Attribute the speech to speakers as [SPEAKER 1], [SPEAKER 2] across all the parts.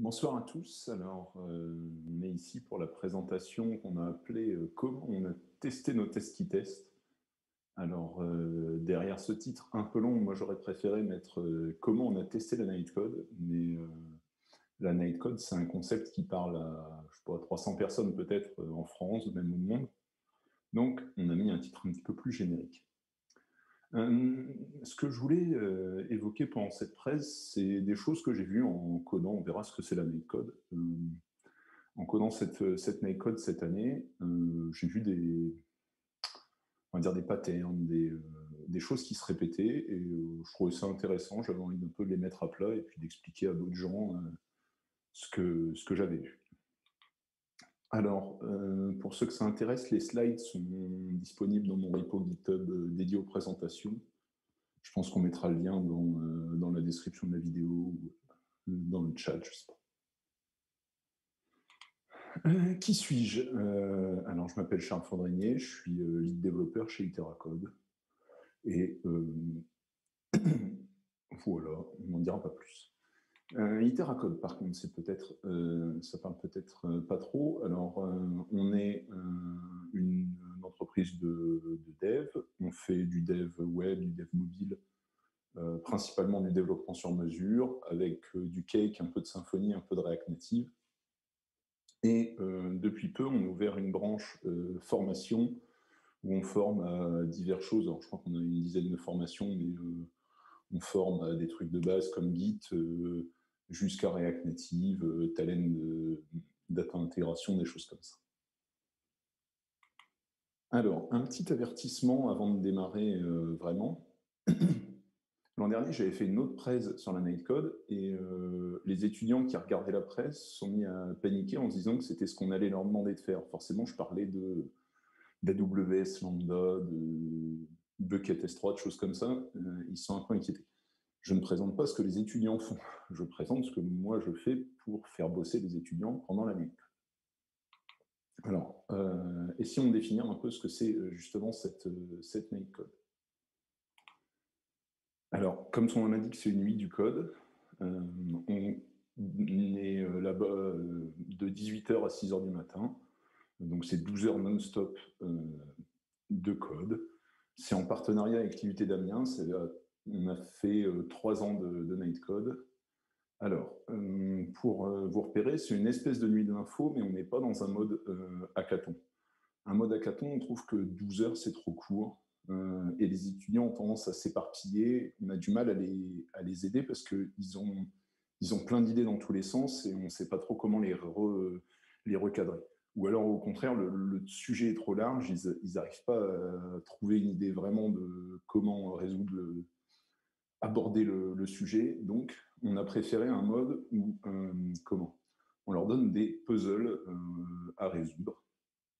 [SPEAKER 1] Bonsoir à tous. Alors, on est ici pour la présentation qu'on a appelée Comment on a testé nos tests qui testent. Alors, derrière ce titre un peu long, moi j'aurais préféré mettre Comment on a testé la Nightcode. Mais la Nightcode, c'est un concept qui parle à, je sais pas, 300 personnes peut-être en France, même au monde. Donc, on a mis un titre un petit peu plus générique. Ce que je voulais évoquer pendant cette presse, c'est des choses que j'ai vues en codant. On verra ce que c'est la Nightcode. En codant cette Nightcode cette année, j'ai vu on va dire des patterns, des choses qui se répétaient, et je trouvais ça intéressant. J'avais envie d'un peu de les mettre à plat et puis d'expliquer à d'autres gens ce que j'avais vu. Alors, pour ceux que ça intéresse, les slides sont disponibles dans mon repo GitHub dédié aux présentations. Je pense qu'on mettra le lien dans la description de la vidéo ou dans le chat, je sais pas. Qui suis-je? Alors, je m'appelle Charles Fondrinier, je suis lead développeur chez Iteracode. Et voilà, on n'en dira pas plus. Iteracode, par contre, ça parle peut-être pas trop. Alors, on est une entreprise de dev. On fait du dev web, du dev mobile, principalement du développement sur mesure, avec du Cake, un peu de Symfony, un peu de React Native. Et depuis peu, on a ouvert une branche formation où on forme à diverses choses. Alors, je crois qu'on a une dizaine de formations, mais on forme à des trucs de base comme Git, jusqu'à React Native, Talend, data intégration, des choses comme ça. Alors, un petit avertissement avant de démarrer vraiment. L'an dernier, j'avais fait une autre presse sur la Nightcode et les étudiants qui regardaient la presse se sont mis à paniquer en se disant que c'était ce qu'on allait leur demander de faire. Forcément, je parlais d'AWS Lambda, de Bucket S3, de choses comme ça. Ils sont un peu inquiétés. Je ne présente pas ce que les étudiants font. Je présente ce que moi je fais pour faire bosser les étudiants pendant l'année. Alors, essayons de définir un peu ce que c'est justement cette Nightcode. Alors, comme son nom l'indique, c'est une nuit du code. On est là-bas de 18h à 6h du matin. Donc, c'est 12 heures non-stop de code. C'est en partenariat avec l'IUT d'Amiens. On a fait 3 ans de Nightcode. Alors, pour vous repérer, c'est une espèce de nuit de l'info, mais on n'est pas dans un mode hackathon. Un mode hackathon, on trouve que 12 heures, c'est trop court. Et les étudiants ont tendance à s'éparpiller. On a du mal à les aider parce qu'ils ont plein d'idées dans tous les sens et on ne sait pas trop comment les recadrer. Ou alors, au contraire, le sujet est trop large, ils n'arrivent pas à trouver une idée vraiment de comment aborder le sujet. Donc, on a préféré un mode où on leur donne des puzzles à résoudre.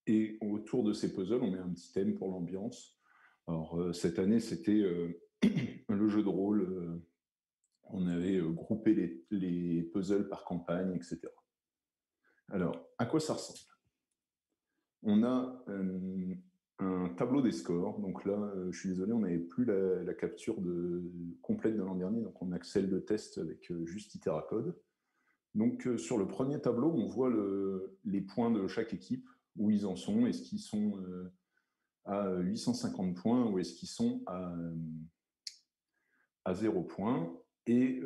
[SPEAKER 1] Et autour de ces puzzles, on met un petit thème pour l'ambiance. Alors, cette année, c'était le jeu de rôle. On avait groupé les puzzles par campagne, etc. Alors, à quoi ça ressemble? On a un tableau des scores. Donc là, je suis désolé, on n'avait plus la capture complète de l'an dernier, donc on a que celle de test avec juste Iteracode. Donc sur le premier tableau, on voit les points de chaque équipe, où ils en sont, est-ce qu'ils sont à 850 points ou est-ce qu'ils sont à 0 points. Et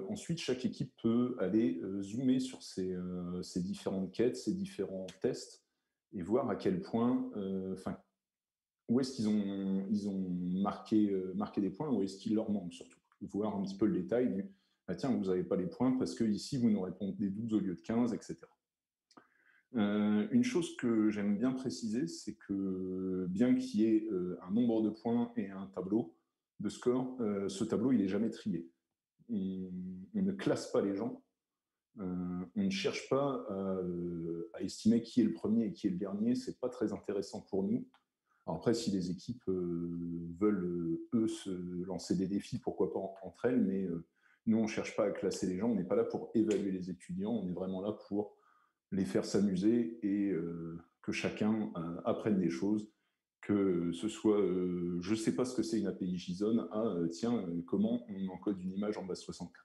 [SPEAKER 1] ensuite, chaque équipe peut aller zoomer sur ces différentes quêtes, ces différents tests, et voir à quel point, où est-ce qu'ils ont marqué des points, où est-ce qu'il leur manque surtout. Voir un petit peu le détail du ah, tiens, vous n'avez pas les points parce que ici vous nous répondez 12 au lieu de 15, etc. Une chose que j'aime bien préciser, c'est que bien qu'il y ait un nombre de points et un tableau de score, ce tableau il n'est jamais trié. On ne classe pas les gens. On ne cherche pas à estimer qui est le premier et qui est le dernier. C'est pas très intéressant pour nous. Alors après, si les équipes veulent, eux, se lancer des défis, pourquoi pas entre elles, mais nous, on ne cherche pas à classer les gens, on n'est pas là pour évaluer les étudiants, on est vraiment là pour les faire s'amuser et que chacun apprenne des choses, que ce soit, je ne sais pas ce que c'est une API JSON, tiens, comment on encode une image en base 64.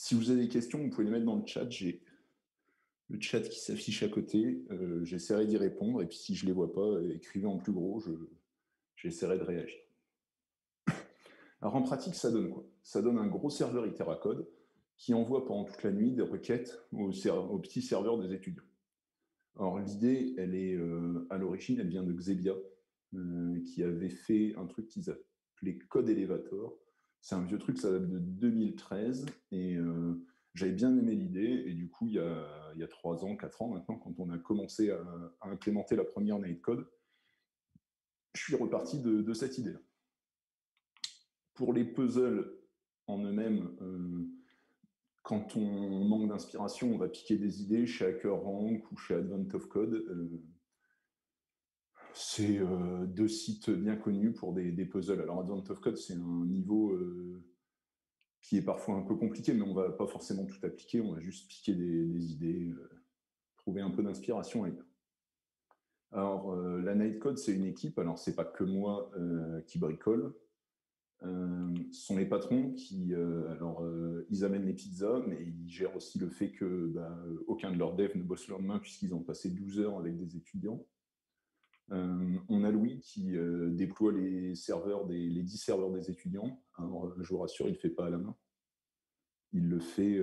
[SPEAKER 1] Si vous avez des questions, vous pouvez les mettre dans le chat. J'ai le chat qui s'affiche à côté. J'essaierai d'y répondre. Et puis si je ne les vois pas, écrivez en plus gros. J'essaierai de réagir. Alors en pratique, ça donne quoi? Ça donne un gros serveur Iteracode qui envoie pendant toute la nuit des requêtes aux petits serveurs des étudiants. Alors l'idée, elle est à l'origine, elle vient de Xebia, qui avait fait un truc qu'ils appelaient Code Elevator. C'est un vieux truc, ça date de 2013, et j'avais bien aimé l'idée, et du coup, il y a 3 ans, 4 ans maintenant, quand on a commencé à implémenter la première Nightcode, je suis reparti de cette idée-là. Pour les puzzles en eux-mêmes, quand on manque d'inspiration, on va piquer des idées chez HackerRank ou chez Advent of Code. C'est 2 sites bien connus pour des puzzles. Alors Advent of Code, c'est un niveau qui est parfois un peu compliqué, mais on ne va pas forcément tout appliquer, on va juste piquer des idées, trouver un peu d'inspiration ailleurs. Alors la Nightcode, c'est une équipe, alors c'est pas que moi qui bricole. Ce sont les patrons qui, ils amènent les pizzas, mais ils gèrent aussi le fait que aucun de leurs devs ne bosse le lendemain puisqu'ils ont passé 12 heures avec des étudiants. On a Louis qui déploie les 10 serveurs des étudiants. Alors, je vous rassure, il ne le fait pas à la main. Il le fait,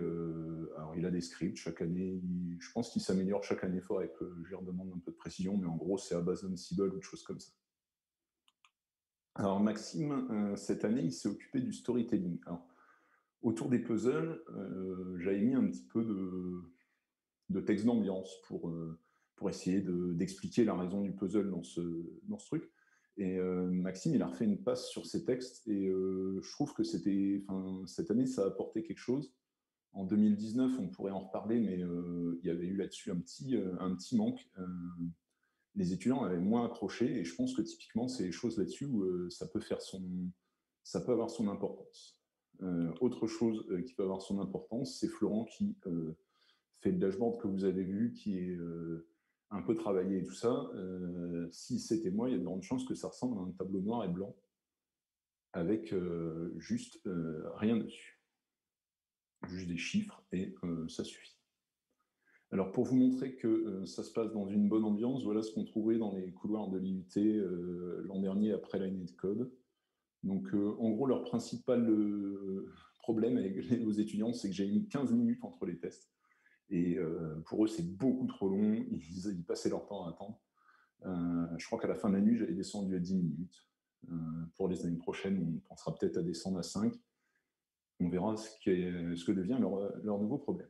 [SPEAKER 1] alors il a des scripts chaque année, je pense qu'il s'améliore chaque année, il faudrait que je lui redemande un peu de précision, mais en gros c'est à base d'Ansible ou de choses comme ça. Alors Maxime, cette année, il s'est occupé du storytelling. Alors, autour des puzzles, j'avais mis un petit peu de texte d'ambiance pour essayer d'expliquer la raison du puzzle dans ce truc. Et Maxime, il a refait une passe sur ces textes et je trouve que cette année, ça a apporté quelque chose. En 2019, on pourrait en reparler, mais il y avait eu là-dessus un petit manque. Les étudiants avaient moins accroché et je pense que typiquement, c'est les choses là-dessus où ça peut avoir son importance. Autre chose qui peut avoir son importance, c'est Florent qui fait le dashboard que vous avez vu, qui est un peu travaillé et tout ça. Si c'était moi, il y a de grandes chances que ça ressemble à un tableau noir et blanc avec juste rien dessus. Juste des chiffres et ça suffit. Alors pour vous montrer que ça se passe dans une bonne ambiance, voilà ce qu'on trouvait dans les couloirs de l'IUT l'an dernier après la Nightcode. Donc en gros, leur principal problème avec aux étudiants, c'est que j'ai mis 15 minutes entre les tests. Et pour eux, c'est beaucoup trop long. Ils passaient leur temps à attendre. Je crois qu'à la fin de la nuit, j'avais descendu à 10 minutes. Pour les années prochaines, on pensera peut-être à descendre à 5. On verra ce que devient leur nouveau problème.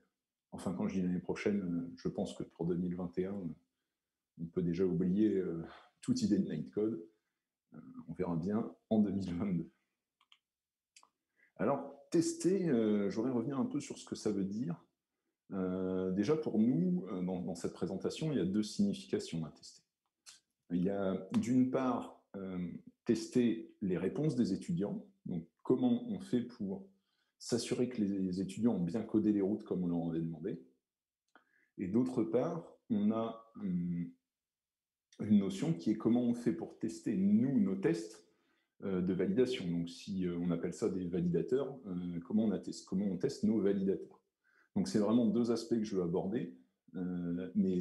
[SPEAKER 1] Enfin, quand je dis l'année prochaine, je pense que pour 2021, on peut déjà oublier toute idée de Nightcode. On verra bien en 2022. Alors, tester, je voudrais revenir un peu sur ce que ça veut dire. Déjà, pour nous, dans cette présentation, il y a 2 significations à tester. Il y a d'une part tester les réponses des étudiants, donc comment on fait pour s'assurer que les étudiants ont bien codé les routes comme on leur avait demandé. Et d'autre part, on a une notion qui est comment on fait pour tester, nous, nos tests de validation. Donc, si on appelle ça des validateurs, comment on teste nos validateurs. Donc, c'est vraiment 2 aspects que je veux aborder, mais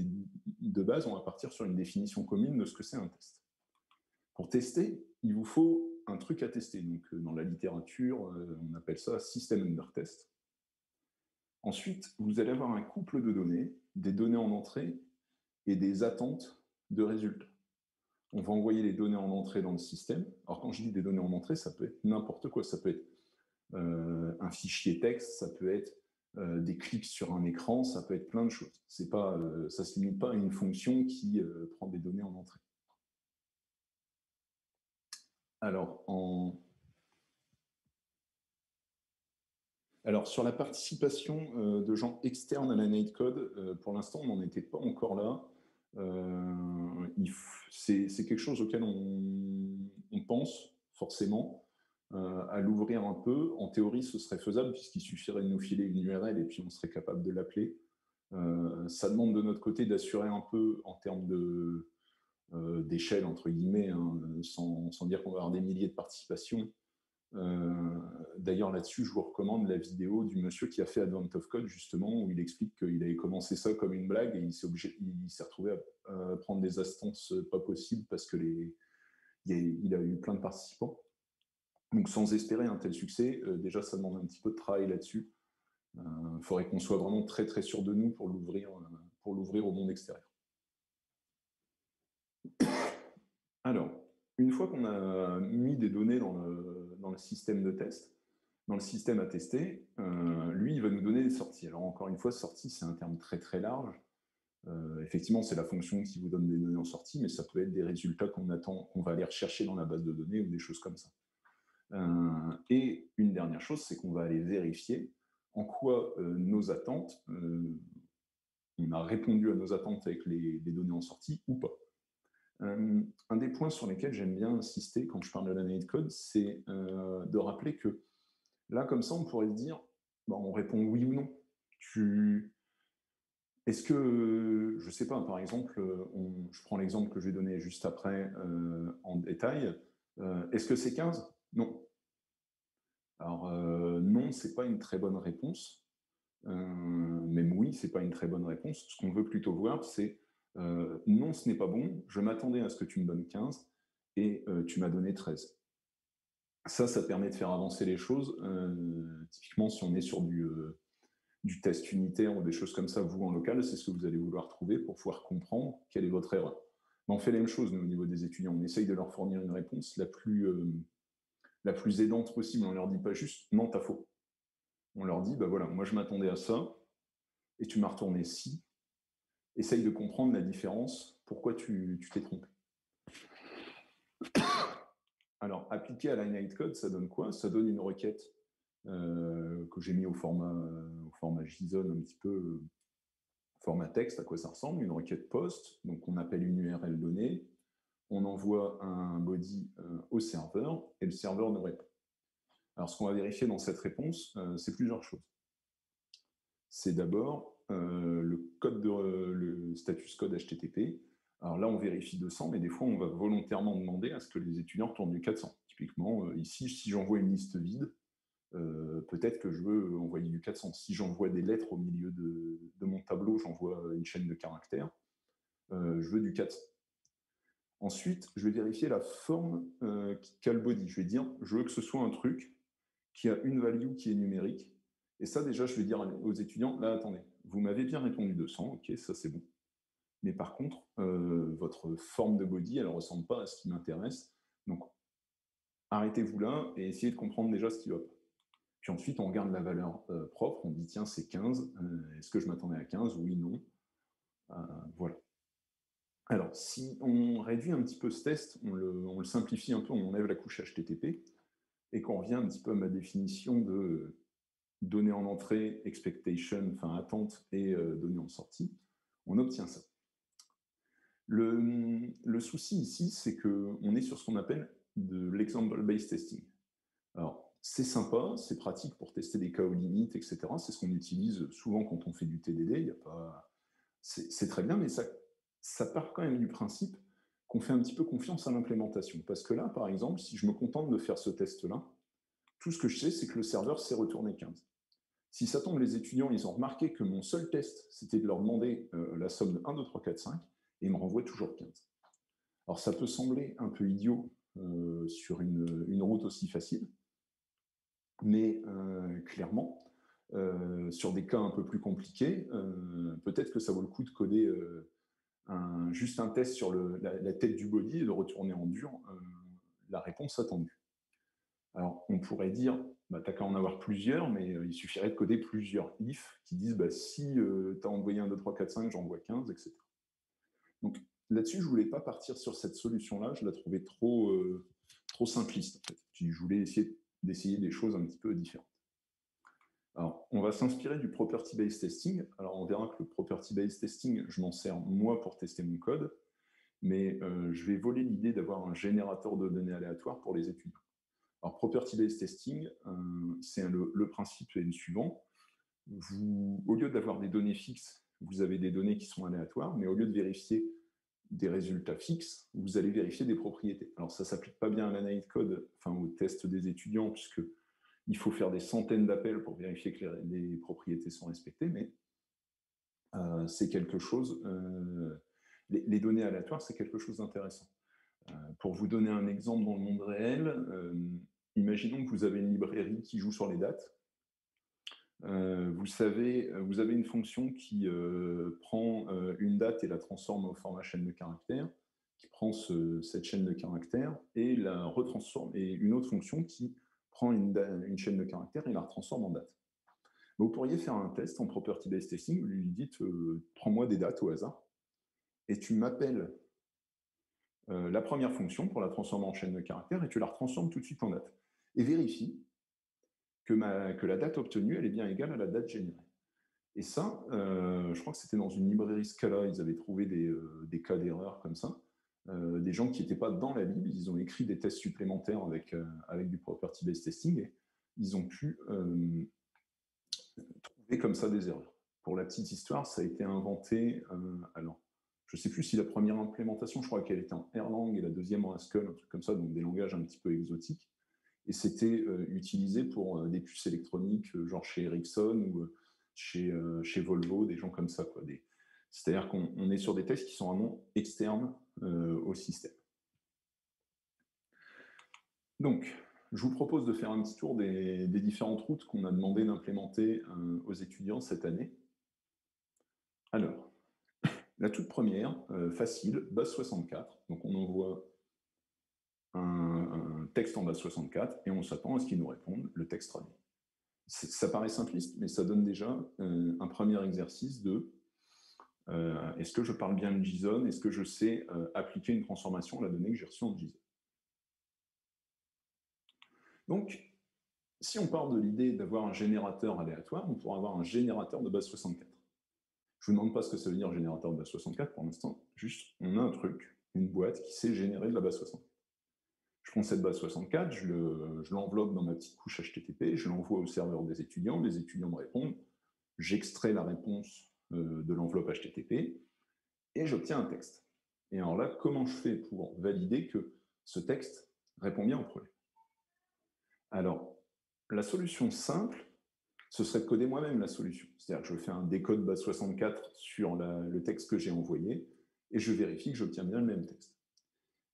[SPEAKER 1] de base, on va partir sur une définition commune de ce que c'est un test. Pour tester, il vous faut un truc à tester. Donc, dans la littérature, on appelle ça system under test. Ensuite, vous allez avoir un couple de données, des données en entrée et des attentes de résultats. On va envoyer les données en entrée dans le système. Alors, quand je dis des données en entrée, ça peut être n'importe quoi. Ça peut être un fichier texte, ça peut être des clics sur un écran, ça peut être plein de choses. Ça ne se limite pas à une fonction qui prend des données en entrée. Alors, sur la participation de gens externes à la Nightcode, pour l'instant, on n'en était pas encore là. C'est quelque chose auquel on pense forcément à l'ouvrir un peu. En théorie, ce serait faisable puisqu'il suffirait de nous filer une URL et puis on serait capable de l'appeler. Ça demande de notre côté d'assurer un peu en termes d'échelle, entre guillemets, hein, sans dire qu'on va avoir des milliers de participations. D'ailleurs, là-dessus, je vous recommande la vidéo du monsieur qui a fait Advent of Code, justement, où il explique qu'il avait commencé ça comme une blague et il s'est retrouvé à prendre des instances pas possibles parce que il a eu plein de participants. Donc, sans espérer un tel succès, déjà, ça demande un petit peu de travail là-dessus. Il faudrait qu'on soit vraiment très, très sûr de nous pour l'ouvrir au monde extérieur. Alors, une fois qu'on a mis des données dans le système de test, dans le système à tester, lui, il va nous donner des sorties. Alors, encore une fois, sortie, c'est un terme très, très large. Effectivement, c'est la fonction qui vous donne des données en sortie, mais ça peut être des résultats qu'on va aller rechercher dans la base de données ou des choses comme ça. Et une dernière chose, c'est qu'on va aller vérifier en quoi nos attentes, on a répondu à nos attentes avec les données en sortie ou pas. Un des points sur lesquels j'aime bien insister quand je parle de l'année de code, c'est de rappeler que là, comme ça, on pourrait se dire, bah, on répond oui ou non. Est-ce que, je ne sais pas, par exemple, je prends l'exemple que je vais donner juste après en détail, est-ce que c'est 15? Non. Alors, non, ce n'est pas une très bonne réponse. Même oui, ce n'est pas une très bonne réponse. Ce qu'on veut plutôt voir, c'est non, ce n'est pas bon, je m'attendais à ce que tu me donnes 15 et tu m'as donné 13. Ça permet de faire avancer les choses. Typiquement, si on est sur du test unitaire ou des choses comme ça, vous en local, c'est ce que vous allez vouloir trouver pour pouvoir comprendre quelle est votre erreur. Mais on fait la même chose, nous, au niveau des étudiants. On essaye de leur fournir une réponse la plus aidante possible. On ne leur dit pas juste « non, t'as faux ». On leur dit « bah voilà, moi je m'attendais à ça, et tu m'as retourné ci. Essaye de comprendre la différence, pourquoi tu t'es trompé ». Alors, appliqué à Lineage Code, ça donne quoi? Ça donne une requête que j'ai mis au format JSON un petit peu, format texte, à quoi ça ressemble, une requête POST, donc on appelle une URL donnée, on envoie un body au serveur, et le serveur nous répond. Alors, ce qu'on va vérifier dans cette réponse, c'est plusieurs choses. C'est d'abord le status code HTTP. Alors là, on vérifie 200, mais des fois, on va volontairement demander à ce que les étudiants retournent du 400. Typiquement, ici, si j'envoie une liste vide, peut-être que je veux envoyer du 400. Si j'envoie des lettres au milieu de mon tableau, j'envoie une chaîne de caractères, je veux du 400. Ensuite, je vais vérifier la forme qu'a le body. Je vais dire, je veux que ce soit un truc qui a une value qui est numérique. Et ça, déjà, je vais dire aux étudiants, là, attendez, vous m'avez bien répondu 200, ok, ça c'est bon. Mais par contre, votre forme de body, elle ne ressemble pas à ce qui m'intéresse. Donc, arrêtez-vous là et essayez de comprendre déjà ce qui va pas. Puis ensuite, on regarde la valeur propre, on dit, tiens, c'est 15, est-ce que je m'attendais à 15? Oui, non. Voilà. Alors, si on réduit un petit peu ce test, on le simplifie un peu, on enlève la couche HTTP, et qu'on revient un petit peu à ma définition de données en entrée, expectation, enfin attente, et données en sortie, on obtient ça. Le souci ici, c'est qu'on est sur ce qu'on appelle de l'example-based testing. Alors, c'est sympa, c'est pratique pour tester des cas aux limites, etc. C'est ce qu'on utilise souvent quand on fait du TDD. C'est très bien, mais ça part quand même du principe qu'on fait un petit peu confiance à l'implémentation. Parce que là, par exemple, si je me contente de faire ce test-là, tout ce que je sais, c'est que le serveur sait retourner 15. Si ça tombe, les étudiants, ils ont remarqué que mon seul test, c'était de leur demander la somme de 1, 2, 3, 4, 5, et ils me renvoient toujours 15. Alors, ça peut sembler un peu idiot sur une route aussi facile, mais clairement, sur des cas un peu plus compliqués, peut-être que ça vaut le coup de coder juste un test sur la tête du body et de retourner en dur la réponse attendue. Alors, on pourrait dire, bah, tu n'as qu'à en avoir plusieurs, mais il suffirait de coder plusieurs if qui disent, bah, si tu as envoyé 1, 2, 3, 4, 5, j'envoie 15, etc. Donc, là-dessus, je ne voulais pas partir sur cette solution-là, je la trouvais trop simpliste, en fait. Puis, je voulais d'essayer des choses un petit peu différentes. Alors, on va s'inspirer du property-based testing. Alors, on verra que le property-based testing, je m'en sers, moi, pour tester mon code, mais je vais voler l'idée d'avoir un générateur de données aléatoires pour les étudiants. Alors, property-based testing, c'est le principe est le suivant. Au lieu d'avoir des données fixes, vous avez des données qui sont aléatoires, mais au lieu de vérifier des résultats fixes, vous allez vérifier des propriétés. Alors ça ne s'applique pas bien à l'analyse de code, enfin au test des étudiants, puisque il faut faire des centaines d'appels pour vérifier que les propriétés sont respectées, mais c'est quelque chose, les données aléatoires, c'est quelque chose d'intéressant. Pour vous donner un exemple dans le monde réel, imaginons que vous avez une librairie qui joue sur les dates. Vous avez une fonction qui prend une date et la transforme au format chaîne de caractères, qui prend cette chaîne de caractères et la retransforme, et une autre fonction qui prend une chaîne de caractères et la retransforme en date. Vous pourriez faire un test en property-based testing, vous lui dites prends-moi des dates au hasard, et tu m'appelles la première fonction pour la transformer en chaîne de caractères, et tu la retransformes tout de suite en date. Et vérifie que la date obtenue, elle est bien égale à la date générée. Et ça, je crois que c'était dans une librairie Scala, ils avaient trouvé des cas d'erreur comme ça. Des gens qui n'étaient pas dans la lib, ils ont écrit des tests supplémentaires avec du property-based testing, et ils ont pu trouver comme ça des erreurs. Pour la petite histoire, ça a été inventé, alors, je ne sais plus si la première implémentation, je crois qu'elle était en Erlang et la deuxième en Haskell, un truc comme ça, donc des langages un petit peu exotiques. Et c'était utilisé pour des puces électroniques, genre chez Ericsson ou chez Volvo, des gens comme ça, quoi. C'est-à-dire qu'on est sur des tests qui sont vraiment externes au système. Donc, je vous propose de faire un petit tour des différentes routes qu'on a demandé d'implémenter aux étudiants cette année. Alors, la toute première, facile, base 64. Donc, on envoie un texte en base 64 et on s'attend à ce qu'il nous réponde le texte traduit. Ça paraît simpliste, mais ça donne déjà un premier exercice de est-ce que je parle bien le JSON? Est-ce que je sais appliquer une transformation à la donnée que j'ai reçue en JSON? Donc, si on part de l'idée d'avoir un générateur aléatoire, on pourra avoir un générateur de base 64. Je ne vous demande pas ce que ça veut dire générateur de base 64 pour l'instant, juste on a un truc, une boîte qui sait générer de la base 64. Je prends cette base 64, je l'enveloppe dans ma petite couche HTTP, je l'envoie au serveur des étudiants, les étudiants me répondent, j'extrais la réponse de l'enveloppe HTTP et j'obtiens un texte. Et alors là, comment je fais pour valider que ce texte répond bien au problème? Alors, la solution simple, ce serait de coder moi-même la solution. C'est-à-dire que je fais un décode base 64 sur le texte que j'ai envoyé et je vérifie que j'obtiens bien le même texte.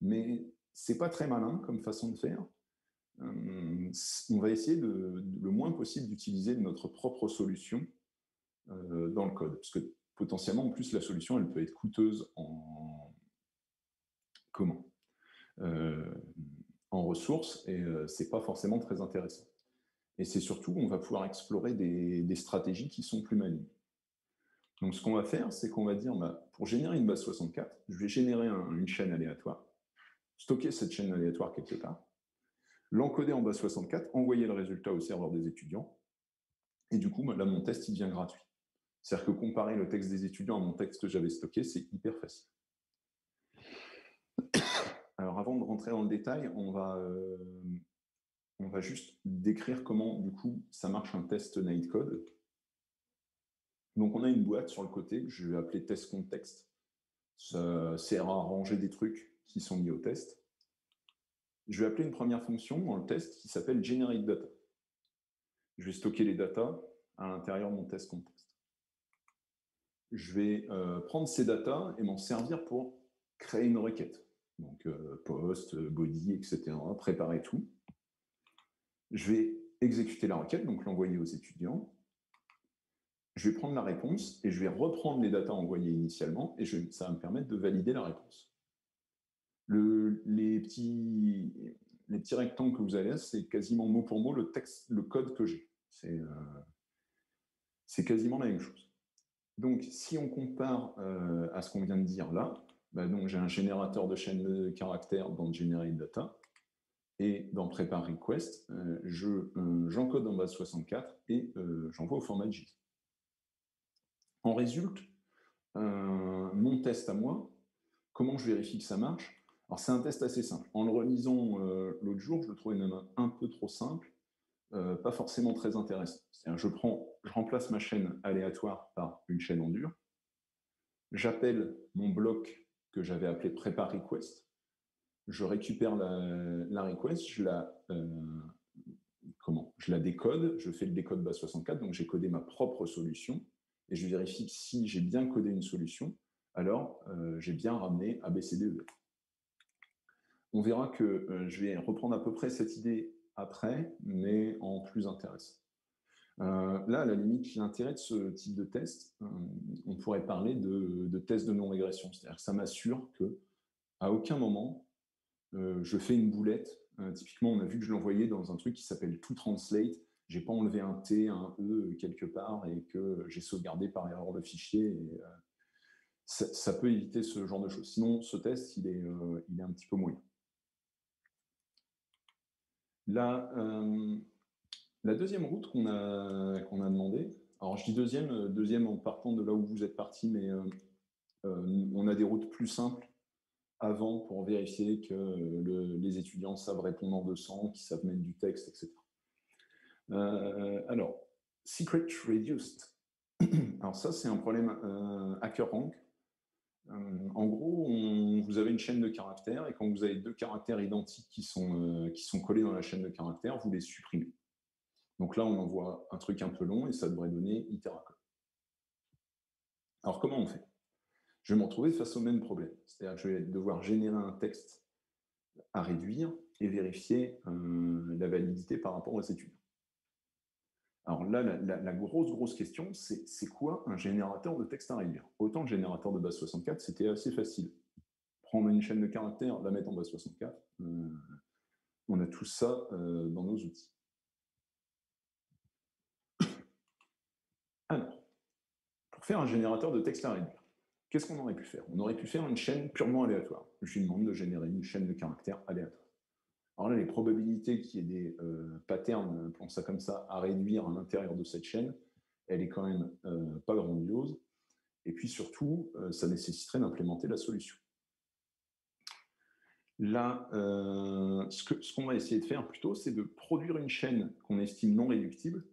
[SPEAKER 1] Mais c'est pas très malin comme façon de faire. On va essayer le moins possible d'utiliser notre propre solution dans le code, parce que potentiellement, en plus, la solution, elle peut être coûteuse en ressources, et c'est pas forcément très intéressant. Et c'est surtout, on va pouvoir explorer des stratégies qui sont plus malignes. Donc, ce qu'on va faire, c'est qu'on va dire, pour générer une base 64, je vais générer une chaîne aléatoire, stocker cette chaîne aléatoire quelque part, l'encoder en base 64, envoyer le résultat au serveur des étudiants, et du coup, là, mon test, il devient gratuit. C'est-à-dire que comparer le texte des étudiants à mon texte que j'avais stocké, c'est hyper facile. Alors, avant de rentrer dans le détail, on va juste décrire comment, du coup, ça marche un test Nightcode. Donc, on a une boîte sur le côté que je vais appeler test context. Ça sert à ranger des trucs qui sont liés au test. Je vais appeler une première fonction dans le test qui s'appelle generateData. Je vais stocker les datas à l'intérieur de mon test context. Je vais prendre ces datas et m'en servir pour créer une requête. Donc, post, body, etc., préparer tout. Je vais exécuter la requête, donc l'envoyer aux étudiants. Je vais prendre la réponse et je vais reprendre les datas envoyées initialement et ça va me permettre de valider la réponse. Les petits rectangles que vous avez là, c'est quasiment mot pour mot le code que j'ai. C'est quasiment la même chose. Donc, si on compare à ce qu'on vient de dire là, donc j'ai un générateur de chaîne de caractères dans GenerateData et dans PrepareRequest, j'encode en base 64 et j'envoie au format JSON. En résulte mon test à moi. Comment je vérifie que ça marche? Alors, c'est un test assez simple. En le relisant l'autre jour, je le trouvais même un peu trop simple, pas forcément très intéressant. C'est-à-dire, je remplace ma chaîne aléatoire par une chaîne en dur. J'appelle mon bloc que j'avais appelée prepare request. Je récupère la request, je la décode, je fais le décode base64, donc j'ai codé ma propre solution, et je vérifie que si j'ai bien codé une solution, alors j'ai bien ramené ABCDE. On verra que je vais reprendre à peu près cette idée après, mais en plus intéressant. Là, à la limite, l'intérêt de ce type de test, on pourrait parler de test de non-régression. C'est-à-dire que ça m'assure qu'à aucun moment, je fais une boulette. Typiquement, on a vu que je l'envoyais dans un truc qui s'appelle toTranslate. Je n'ai pas enlevé un T, un E quelque part et que j'ai sauvegardé par erreur le fichier. Et, ça peut éviter ce genre de choses. Sinon, ce test, il est un petit peu moyen. La deuxième route qu'on a demandé, alors je dis deuxième en partant de là où vous êtes parti, mais on a des routes plus simples avant pour vérifier que les étudiants savent répondre en 200, qu'ils savent mettre du texte, etc. Alors, secret reduced. Alors ça, c'est un problème HackerRank. En gros, vous avez une chaîne de caractères, et quand vous avez deux caractères identiques qui sont collés dans la chaîne de caractères, vous les supprimez. Donc là, on envoie un truc un peu long, et ça devrait donner iteracode. Alors, comment on fait? Je vais me retrouver face au même problème. C'est-à-dire que je vais devoir générer un texte à réduire et vérifier la validité par rapport aux étudiants. Alors là, la grosse question, c'est quoi un générateur de texte à réduire? Autant le générateur de base 64, c'était assez facile. Prendre une chaîne de caractères, la mettre en base 64, on a tout ça dans nos outils. Alors, pour faire un générateur de texte à réduire, qu'est-ce qu'on aurait pu faire? On aurait pu faire une chaîne purement aléatoire. Je lui demande de générer une chaîne de caractères aléatoire. Alors là, les probabilités qu'il y ait des patterns, appelons ça comme ça, à réduire à l'intérieur de cette chaîne, elle est quand même pas grandiose. Et puis surtout, ça nécessiterait d'implémenter la solution. Là, ce qu'on va essayer de faire plutôt, c'est de produire une chaîne qu'on estime non réductible,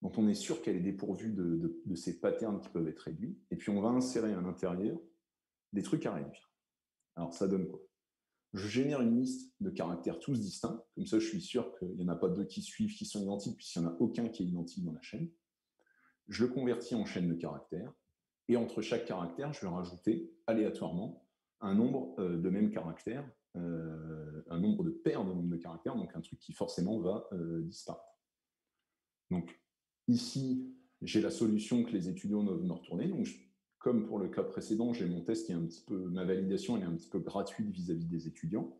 [SPEAKER 1] dont on est sûr qu'elle est dépourvue de ces patterns qui peuvent être réduits, et puis on va insérer à l'intérieur des trucs à réduire. Alors ça donne quoi? Je génère une liste de caractères tous distincts, comme ça je suis sûr qu'il n'y en a pas deux qui suivent, qui sont identiques, puisqu'il n'y en a aucun qui est identique dans la chaîne. Je le convertis en chaîne de caractères, et entre chaque caractère, je vais rajouter aléatoirement un nombre de mêmes caractères, un nombre de paires de nombres de caractères, donc un truc qui forcément va disparaître. Donc ici, j'ai la solution que les étudiants doivent me retourner. Donc, comme pour le cas précédent, j'ai mon test qui est un petit peu, ma validation, elle est un petit peu gratuite vis-à-vis des étudiants.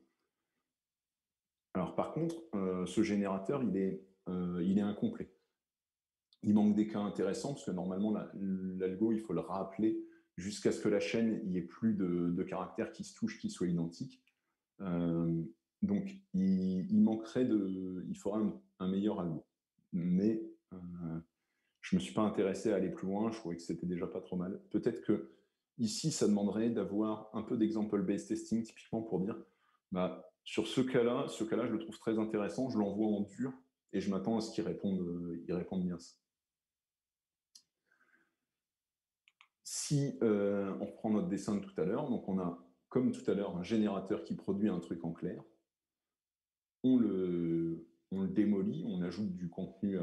[SPEAKER 1] Alors par contre, ce générateur, il est incomplet. Il manque des cas intéressants, parce que normalement, l'algo, il faut le rappeler jusqu'à ce que la chaîne, il n'y ait plus de caractères qui se touchent, qui soient identiques. Donc, il manquerait il faudra un meilleur algo. Mais je ne me suis pas intéressé à aller plus loin, je trouvais que c'était déjà pas trop mal. Peut-être que ici, ça demanderait d'avoir un peu d'example-based testing, typiquement pour dire, bah, sur ce cas-là, je le trouve très intéressant, je l'envoie en dur, et je m'attends à ce qu'il réponde bien ça. Si on reprend notre dessin de tout à l'heure, donc on a, comme tout à l'heure, un générateur qui produit un truc en clair, on le démolit, on ajoute du contenu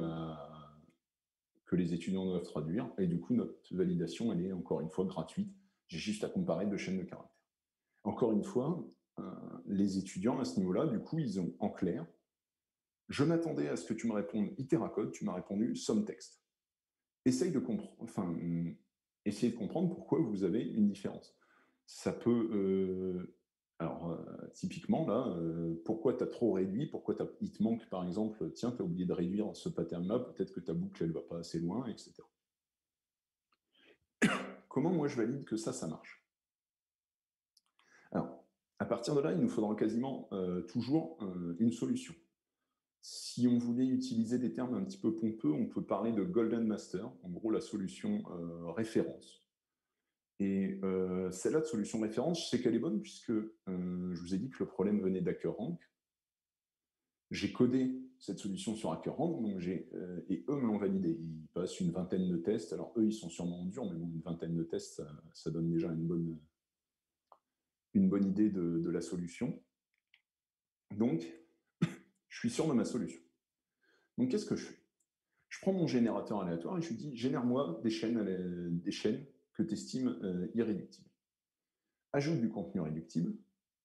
[SPEAKER 1] que les étudiants doivent traduire, et du coup, notre validation, elle est encore une fois gratuite. J'ai juste à comparer deux chaînes de caractères. Encore une fois, les étudiants, à ce niveau-là, du coup, ils ont en clair, je m'attendais à ce que tu me répondes iteracode, tu m'as répondu somme texte. Essayer de comprendre pourquoi vous avez une différence. Ça peut... typiquement, là, pourquoi tu as trop réduit, pourquoi il te manque, par exemple, tiens, tu as oublié de réduire ce pattern-là, peut-être que ta boucle, elle ne va pas assez loin, etc. Comment moi je valide que ça marche? Alors, à partir de là, il nous faudra quasiment toujours une solution. Si on voulait utiliser des termes un petit peu pompeux, on peut parler de Golden Master, en gros la solution référence. Et celle-là de solution référence, je sais qu'elle est bonne puisque je vous ai dit que le problème venait d'HackerRank. J'ai codé cette solution sur HackerRank, donc et eux me l'ont validé. Ils passent une vingtaine de tests. Alors eux, ils sont sûrement en dur, mais bon, une vingtaine de tests, ça donne déjà une bonne une bonne idée de la solution. Donc, je suis sûr de ma solution. Donc, qu'est-ce que je fais? Je prends mon générateur aléatoire et je lui dis, génère-moi des chaînes que tu estimes irréductibles. Ajoute du contenu réductible,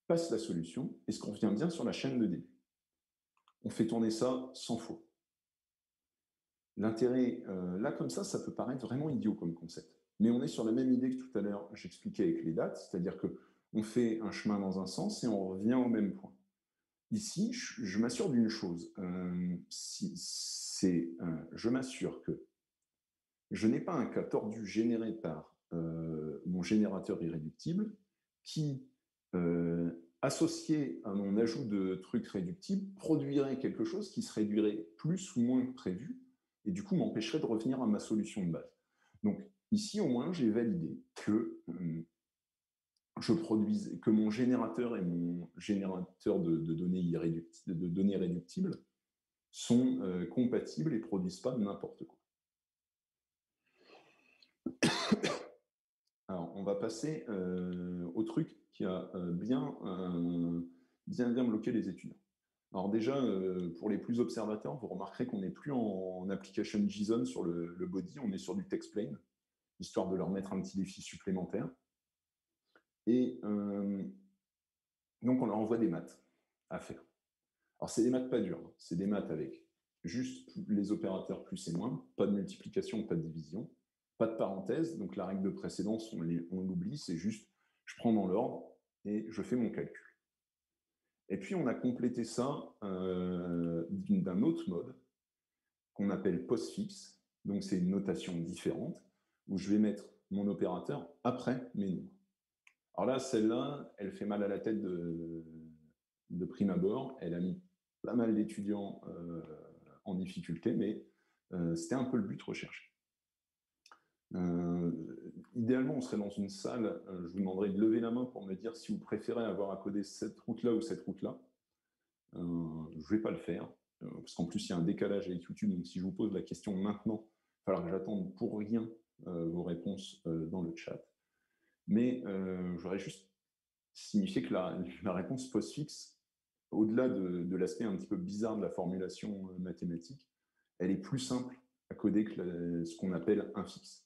[SPEAKER 1] passe la solution, et ce qu'on revient bien sur la chaîne de début. On fait tourner ça 100 fois. L'intérêt, là, comme ça peut paraître vraiment idiot comme concept. Mais on est sur la même idée que tout à l'heure, j'expliquais avec les dates, c'est-à-dire qu'on fait un chemin dans un sens et on revient au même point. Ici, je m'assure d'une chose, je m'assure que je n'ai pas un cas tordu généré par mon générateur irréductible qui, associé à mon ajout de trucs réductibles, produirait quelque chose qui se réduirait plus ou moins que prévu, et du coup m'empêcherait de revenir à ma solution de base. Donc ici, au moins, j'ai validé que que mon générateur et mon générateur de données réductibles sont compatibles et ne produisent pas n'importe quoi. Alors, on va passer au truc qui a bien bloqué les étudiants. Alors déjà, pour les plus observateurs, vous remarquerez qu'on n'est plus en application JSON sur le body, on est sur du TextPlain, histoire de leur mettre un petit défi supplémentaire. Et donc, on leur envoie des maths à faire. Alors, c'est des maths pas dures, c'est des maths avec juste les opérateurs plus et moins, pas de multiplication, pas de division, pas de parenthèse, donc la règle de précédence, on l'oublie, c'est juste, je prends dans l'ordre et je fais mon calcul. Et puis, on a complété ça d'un autre mode qu'on appelle postfixe, donc c'est une notation différente, où je vais mettre mon opérateur après mes nombres. Alors là, celle-là, elle fait mal à la tête de prime abord, elle a mis pas mal d'étudiants en difficulté, mais c'était un peu le but recherché. Idéalement, on serait dans une salle, je vous demanderais de lever la main pour me dire si vous préférez avoir à coder cette route-là ou cette route-là. Je ne vais pas le faire, parce qu'en plus, il y a un décalage avec YouTube, donc si je vous pose la question maintenant, il va falloir que j'attende pour rien vos réponses dans le chat. Mais j'aurais juste signifié que la réponse postfixe, au-delà de l'aspect un petit peu bizarre de la formulation mathématique, elle est plus simple à coder que ce qu'on appelle un fixe.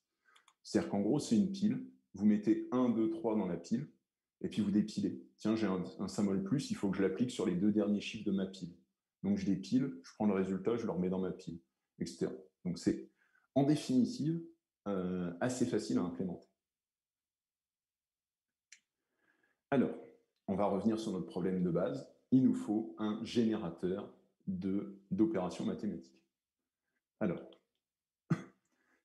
[SPEAKER 1] C'est-à-dire qu'en gros, c'est une pile, vous mettez 1, 2, 3 dans la pile, et puis vous dépilez. Tiens, j'ai un symbole plus, il faut que je l'applique sur les 2 derniers chiffres de ma pile. Donc je dépile, je prends le résultat, je le remets dans ma pile, etc. Donc c'est, en définitive, assez facile à implémenter. Alors, on va revenir sur notre problème de base. Il nous faut un générateur d'opérations mathématiques. Alors,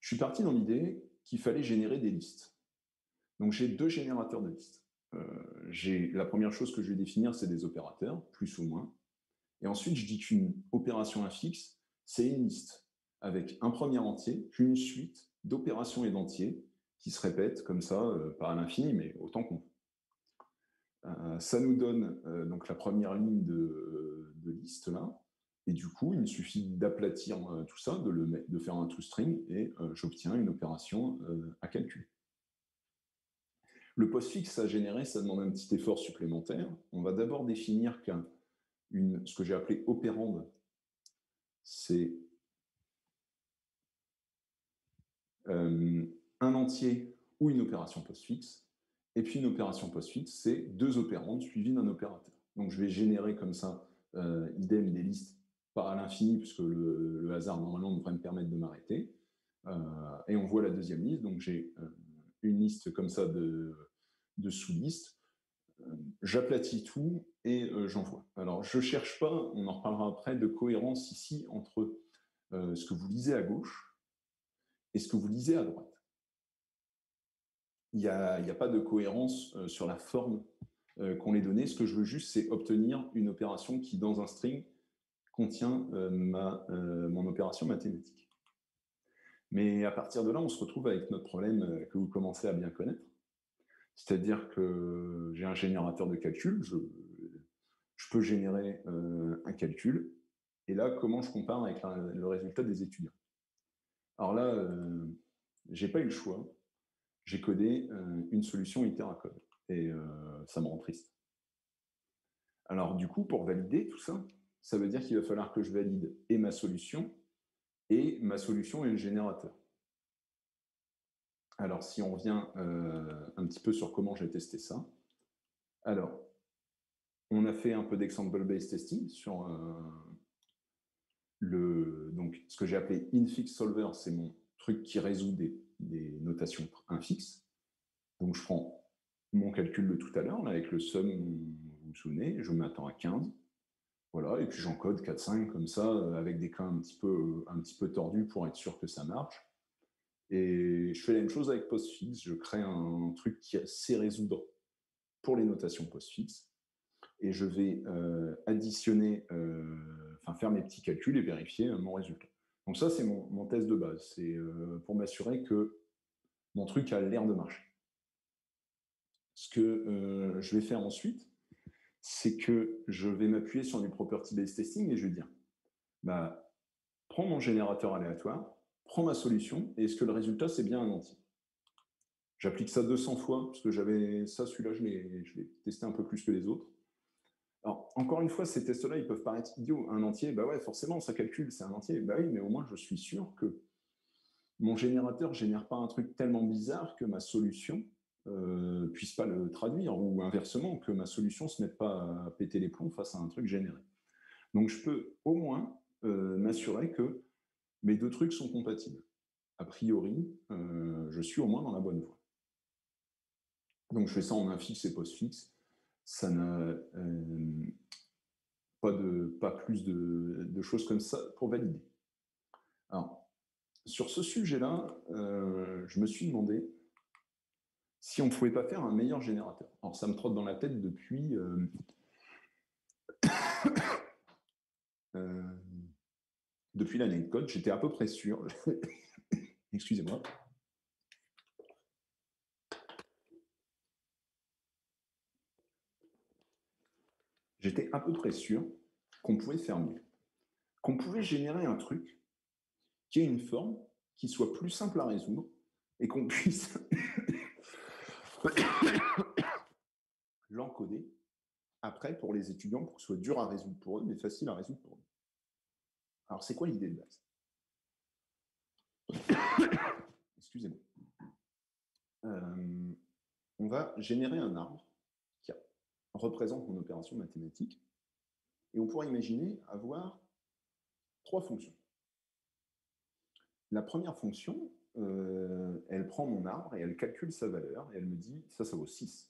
[SPEAKER 1] je suis parti dans l'idée qu'il fallait générer des listes. Donc, j'ai 2 générateurs de listes. La première chose que je vais définir, c'est des opérateurs, plus ou moins. Et ensuite, je dis qu'une opération infixe, c'est une liste avec un premier entier, puis une suite d'opérations et d'entiers qui se répètent comme ça, pas à l'infini, mais autant qu'on veut. Ça nous donne donc la première ligne de liste là. Et du coup, il me suffit d'aplatir tout ça, de faire un toString, et j'obtiens une opération à calculer. Le postfixe à générer, ça demande un petit effort supplémentaire. On va d'abord définir ce que j'ai appelé opérande, c'est un entier ou une opération postfixe. Et puis une opération postfixe, c'est 2 opérandes suivies d'un opérateur. Donc je vais générer comme ça, idem, des listes pas à l'infini, puisque le hasard normalement devrait me permettre de m'arrêter. Et on voit la deuxième liste, donc j'ai une liste comme ça de sous-listes. J'aplatis tout et j'envoie. Alors je ne cherche pas, on en reparlera après, de cohérence ici entre ce que vous lisez à gauche et ce que vous lisez à droite. Il n'y a pas de cohérence sur la forme qu'on les donnait. Ce que je veux juste, c'est obtenir une opération qui, dans un string, contient mon opération mathématique. Mais à partir de là, on se retrouve avec notre problème que vous commencez à bien connaître. C'est-à-dire que j'ai un générateur de calcul, je peux générer un calcul, et là, comment je compare avec le résultat des étudiants? Alors là, j'ai pas eu le choix, j'ai codé une solution itéracode. Et ça me rend triste. Alors du coup, pour valider tout ça, ça veut dire qu'il va falloir que je valide et ma solution et le générateur. Alors si on revient un petit peu sur comment j'ai testé ça. Alors, on a fait un peu d'example-based testing sur donc, ce que j'ai appelé infix solver, c'est mon truc qui résout des notations infixes. Donc je prends mon calcul de tout à l'heure, avec le sum, vous vous souvenez, je m'attends à 15. Voilà, et puis j'encode 4-5 comme ça, avec des cas un petit peu tordus pour être sûr que ça marche. Et je fais la même chose avec postfix, je crée un truc qui sait résoudre pour les notations postfix, et je vais additionner, faire mes petits calculs et vérifier mon résultat. Donc ça, c'est mon test de base, c'est pour m'assurer que mon truc a l'air de marcher. Ce que je vais faire ensuite, c'est que je vais m'appuyer sur du property-based testing et je vais dire, bah, prends mon générateur aléatoire, prends ma solution, et est-ce que le résultat, c'est bien un entier? J'applique ça 200 fois, parce que j'avais ça, celui-là, je l'ai testé un peu plus que les autres. Alors, encore une fois, ces tests-là, ils peuvent paraître idiots. Un entier, bah ouais, forcément, ça calcule, c'est un entier. Bah oui, mais au moins, je suis sûr que mon générateur ne génère pas un truc tellement bizarre que ma solution puisse pas le traduire, ou inversement, que ma solution ne se mette pas à péter les plombs face à un truc généré. Donc, je peux au moins m'assurer que mes deux trucs sont compatibles. A priori, je suis au moins dans la bonne voie. Donc, je fais ça en infix et postfixe. Ça n'a pas plus de choses comme ça pour valider. Alors, sur ce sujet-là, je me suis demandé si on ne pouvait pas faire un meilleur générateur. Alors, ça me trotte dans la tête depuis depuis l'année de code. J'étais à peu près sûr. Excusez-moi. J'étais à peu près sûr qu'on pouvait faire mieux. Qu'on pouvait générer un truc qui ait une forme qui soit plus simple à résoudre et qu'on puisse l'encoder après pour les étudiants pour que ce soit dur à résoudre pour eux, mais facile à résoudre pour eux. Alors, c'est quoi l'idée de base? Excusez-moi. On va générer un arbre qui représente mon opération mathématique, et on pourrait imaginer avoir trois fonctions. La première fonction, elle prend mon arbre et elle calcule sa valeur, et elle me dit, ça vaut 6.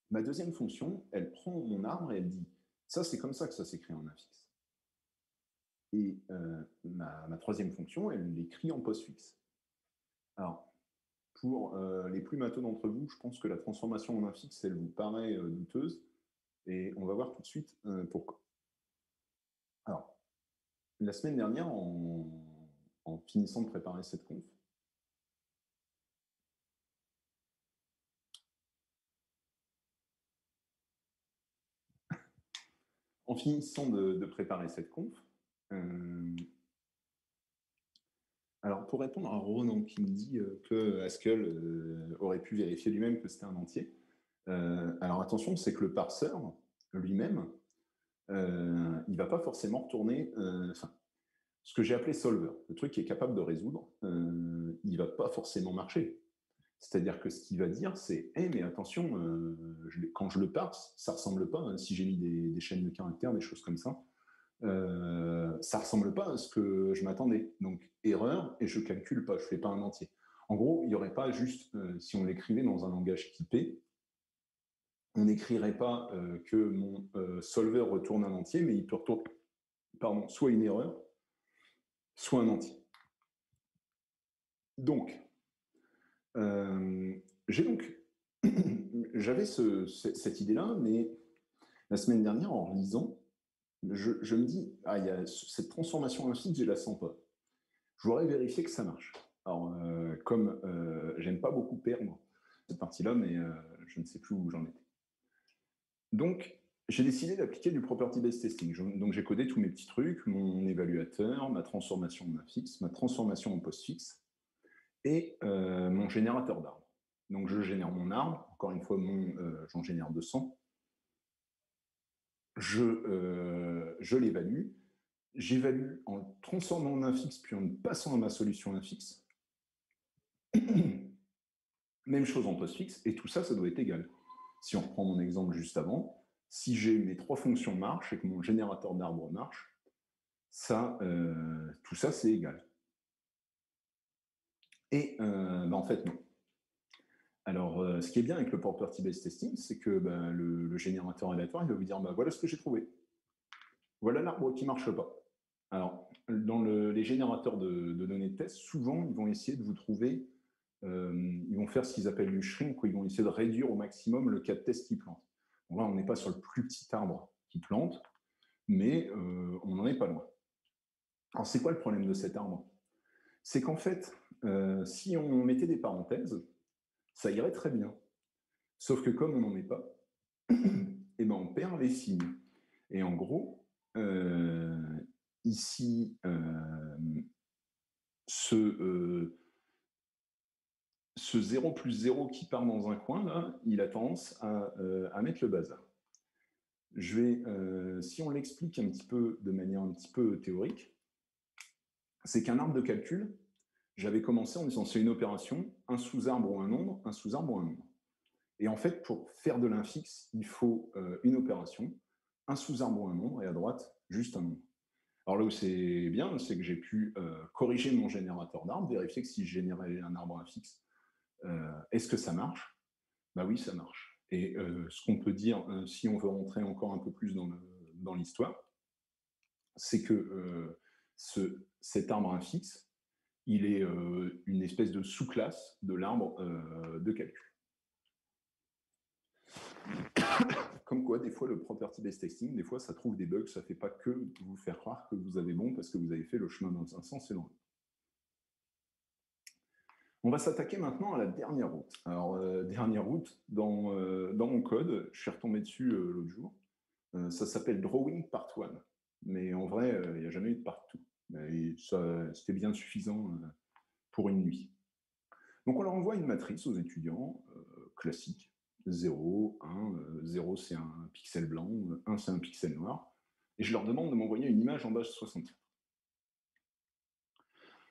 [SPEAKER 1] Ma deuxième fonction, elle prend mon arbre et elle dit, ça, c'est comme ça que ça s'écrit en infix. Et ma troisième fonction, elle l'écrit en postfixe. Alors, pour les plus matheux d'entre vous, je pense que la transformation en infix, elle vous paraît douteuse, et on va voir tout de suite pourquoi. Alors, la semaine dernière, en finissant de préparer cette conf, alors pour répondre à Ronan qui me dit que Haskell aurait pu vérifier lui-même que c'était un entier, alors attention, c'est que le parseur lui-même, il ne va pas forcément retourner, ce que j'ai appelé solver, le truc qui est capable de résoudre, il ne va pas forcément marcher. C'est-à-dire que ce qu'il va dire, c'est hey, mais attention, quand je le parse, ça ne ressemble pas, si j'ai mis des chaînes de caractères, des choses comme ça, ça ne ressemble pas à ce que je m'attendais. Donc, erreur, et je ne calcule pas, je ne fais pas un entier. En gros, il n'y aurait pas juste, si on l'écrivait dans un langage typé, on n'écrirait pas que mon solver retourne un entier, mais il peut retourner soit une erreur, soit un entier. Donc, j'avais cette idée-là, mais la semaine dernière, en lisant, je me dis, il y a cette transformation infix, je ne la sens pas. Je voudrais vérifier que ça marche. Alors, comme j'aime pas beaucoup perdre cette partie-là, mais je ne sais plus où j'en étais. Donc, j'ai décidé d'appliquer du property-based testing. Donc, j'ai codé tous mes petits trucs, mon évaluateur, ma transformation en infix, ma transformation en postfixe, et mon générateur d'arbres. Donc, je génère mon arbre. Encore une fois, j'en génère 200. Je l'évalue. J'évalue en le transformant en un fixe, puis en le passant à ma solution infixe. Même chose en postfixe, et tout ça, ça doit être égal. Si on reprend mon exemple juste avant, si j'ai mes 3 fonctions marchent et que mon générateur d'arbre marche, tout ça, c'est égal. Et en fait, non. Alors, ce qui est bien avec le property-based testing, c'est que le générateur aléatoire, il va vous dire, voilà ce que j'ai trouvé. Voilà l'arbre qui ne marche pas. Alors, dans les générateurs de données de test, souvent, ils vont essayer de vous trouver, ils vont faire ce qu'ils appellent du shrink, où ils vont essayer de réduire au maximum le cas de test qui plante. Bon, là, on n'est pas sur le plus petit arbre qui plante, mais on n'en est pas loin. Alors, c'est quoi le problème de cet arbre? C'est qu'en fait, si on mettait des parenthèses, ça irait très bien. Sauf que comme on n'en met pas, eh ben on perd les signes. Et en gros, ici, ce 0 plus 0 qui part dans un coin, là, il a tendance à mettre le bazar. Si on l'explique un petit peu de manière un petit peu théorique, c'est qu'un arbre de calcul, j'avais commencé en disant c'est une opération, un sous-arbre ou un nombre, un sous-arbre ou un nombre. Et en fait, pour faire de l'infixe, il faut une opération, un sous-arbre ou un nombre, et à droite, juste un nombre. Alors là où c'est bien, c'est que j'ai pu corriger mon générateur d'arbres, vérifier que si je générais un arbre infixe, est-ce que ça marche? Bah oui, ça marche. Et ce qu'on peut dire, si on veut rentrer encore un peu plus dans l'histoire, c'est que cet arbre infixe, il est une espèce de sous-classe de l'arbre de calcul. Comme quoi, des fois, le property-based testing, des fois, ça trouve des bugs, ça ne fait pas que vous faire croire que vous avez bon parce que vous avez fait le chemin dans un sens et dans l'autre. On va s'attaquer maintenant à la dernière route. Alors, dernière route, dans mon code, je suis retombé dessus l'autre jour, ça s'appelle Drawing Part 1. Mais en vrai, il n'y a jamais eu de Part 2. C'était bien suffisant pour une nuit. Donc, on leur envoie une matrice aux étudiants, classique. 0, 1, 0 c'est un pixel blanc, 1 c'est un pixel noir, et je leur demande de m'envoyer une image en base 64.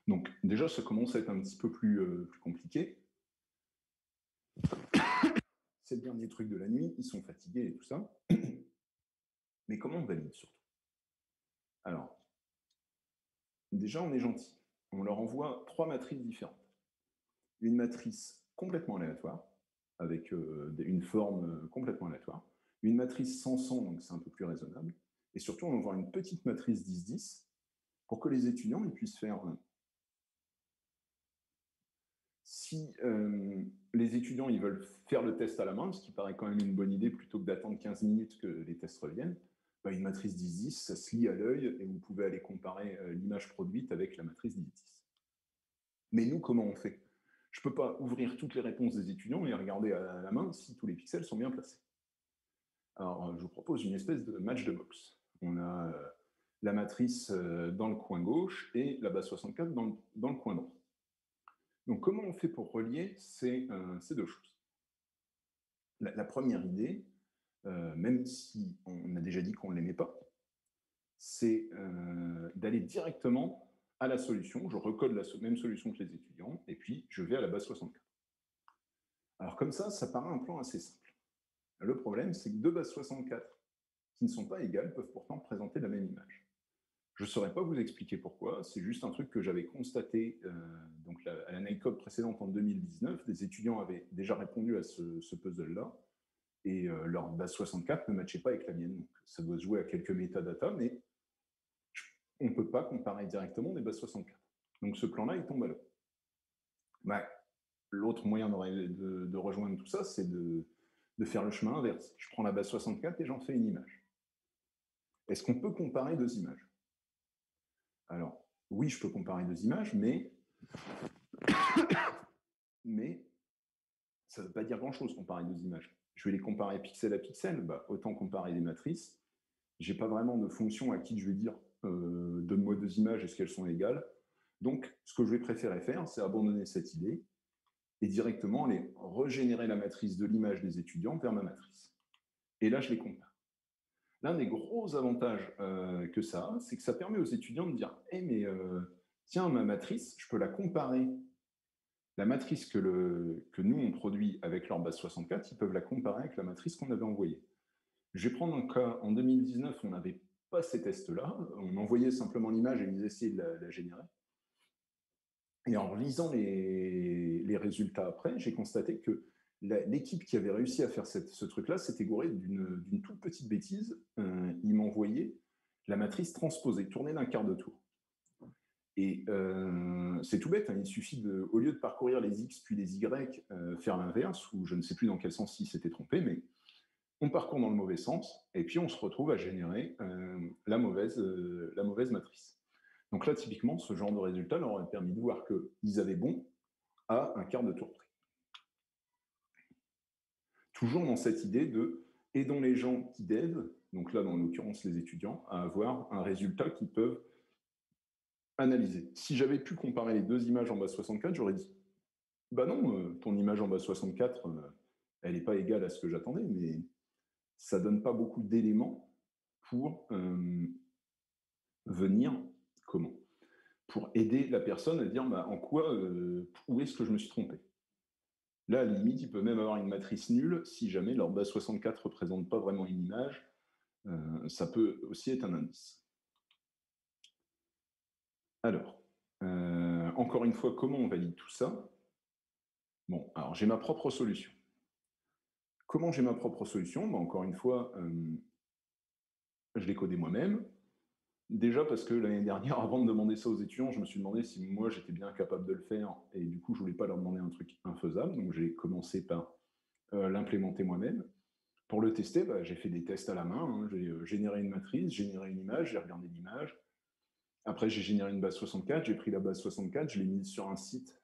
[SPEAKER 1] Donc déjà, ça commence à être un petit peu plus compliqué. C'est le dernier truc de la nuit, ils sont fatigués et tout ça. Mais comment on valide surtout? Alors, déjà, on est gentil. On leur envoie 3 matrices différentes. Une matrice complètement aléatoire, avec une forme complètement aléatoire. Une matrice sans 100, donc c'est un peu plus raisonnable. Et surtout, on envoie une petite matrice 10-10 pour que les étudiants ils puissent faire... Si les étudiants ils veulent faire le test à la main, ce qui paraît quand même une bonne idée, plutôt que d'attendre 15 minutes que les tests reviennent, une matrice 10-10, ça se lit à l'œil et vous pouvez aller comparer l'image produite avec la matrice 10-10. Mais nous, comment on fait? Je ne peux pas ouvrir toutes les réponses des étudiants et regarder à la main si tous les pixels sont bien placés. Alors, je vous propose une espèce de match de box. On a la matrice dans le coin gauche et la base 64 dans le coin droit. Donc, comment on fait pour relier ces deux choses? La première idée, même si on a déjà dit qu'on ne l'aimait pas, c'est d'aller directement à la solution. Je recode la même solution que les étudiants, et puis je vais à la base 64. Alors comme ça paraît un plan assez simple. Le problème, c'est que deux bases 64 qui ne sont pas égales peuvent pourtant présenter la même image. Je ne saurais pas vous expliquer pourquoi, c'est juste un truc que j'avais constaté donc à la NICOP précédente en 2019. Des étudiants avaient déjà répondu à ce puzzle-là, et leur base 64 ne matchait pas avec la mienne. Donc, ça doit se jouer à quelques métadatas, mais on ne peut pas comparer directement des bases 64. Donc ce plan-là, il tombe à l'eau. L'autre moyen de rejoindre tout ça, c'est de faire le chemin inverse. Je prends la base 64 et j'en fais une image. Est-ce qu'on peut comparer deux images? Alors, oui, je peux comparer deux images, mais ça ne veut pas dire grand-chose, comparer deux images. Je vais les comparer pixel à pixel, autant comparer des matrices. Je n'ai pas vraiment de fonction à qui je vais dire donne-moi deux images, est-ce qu'elles sont égales? Donc, ce que je vais préférer faire, c'est abandonner cette idée et directement aller régénérer la matrice de l'image des étudiants vers ma matrice. Et là, je les compare. L'un des gros avantages que ça a, c'est que ça permet aux étudiants de dire Eh, mais tiens, ma matrice, je peux la comparer. La matrice que nous, on produit avec leur base 64, ils peuvent la comparer avec la matrice qu'on avait envoyée. Je vais prendre un cas, en 2019, on n'avait pas ces tests-là, on envoyait simplement l'image et ils essayaient de la générer. Et en lisant les résultats après, j'ai constaté que l'équipe qui avait réussi à faire ce truc-là s'était gourée d'une toute petite bêtise. Ils m'envoyaient la matrice transposée, tournée d'un quart de tour. Et c'est tout bête, hein, il suffit au lieu de parcourir les X puis les Y, faire l'inverse, ou je ne sais plus dans quel sens il s'était trompé, mais on parcourt dans le mauvais sens, et puis on se retrouve à générer la mauvaise matrice. Donc là, typiquement, ce genre de résultat leur aurait permis de voir qu'ils avaient bon à un quart de tour près. Toujours dans cette idée de aidons les gens qui dev, donc là, dans l'occurrence, les étudiants, à avoir un résultat qu'ils peuvent analyser. Si j'avais pu comparer les deux images en base 64, j'aurais dit bah non, ton image en base 64, elle n'est pas égale à ce que j'attendais, mais ça donne pas beaucoup d'éléments pour venir pour aider la personne à dire bah, en quoi, où est-ce que je me suis trompé. Là, à la limite, il peut même avoir une matrice nulle si jamais leur base 64 ne représente pas vraiment une image. Ça peut aussi être un indice. Alors, encore une fois, comment on valide tout ça? Bon, alors j'ai ma propre solution. Comment j'ai ma propre solution? Bah, encore une fois, je l'ai codé moi-même. Déjà parce que l'année dernière, avant de demander ça aux étudiants, je me suis demandé si moi j'étais bien capable de le faire et du coup je voulais pas leur demander un truc infaisable, donc j'ai commencé par l'implémenter moi-même. Pour le tester, bah, j'ai fait des tests à la main, hein. J'ai généré une matrice, généré une image, j'ai regardé l'image. Après j'ai généré une base 64, j'ai pris la base 64, je l'ai mise sur un site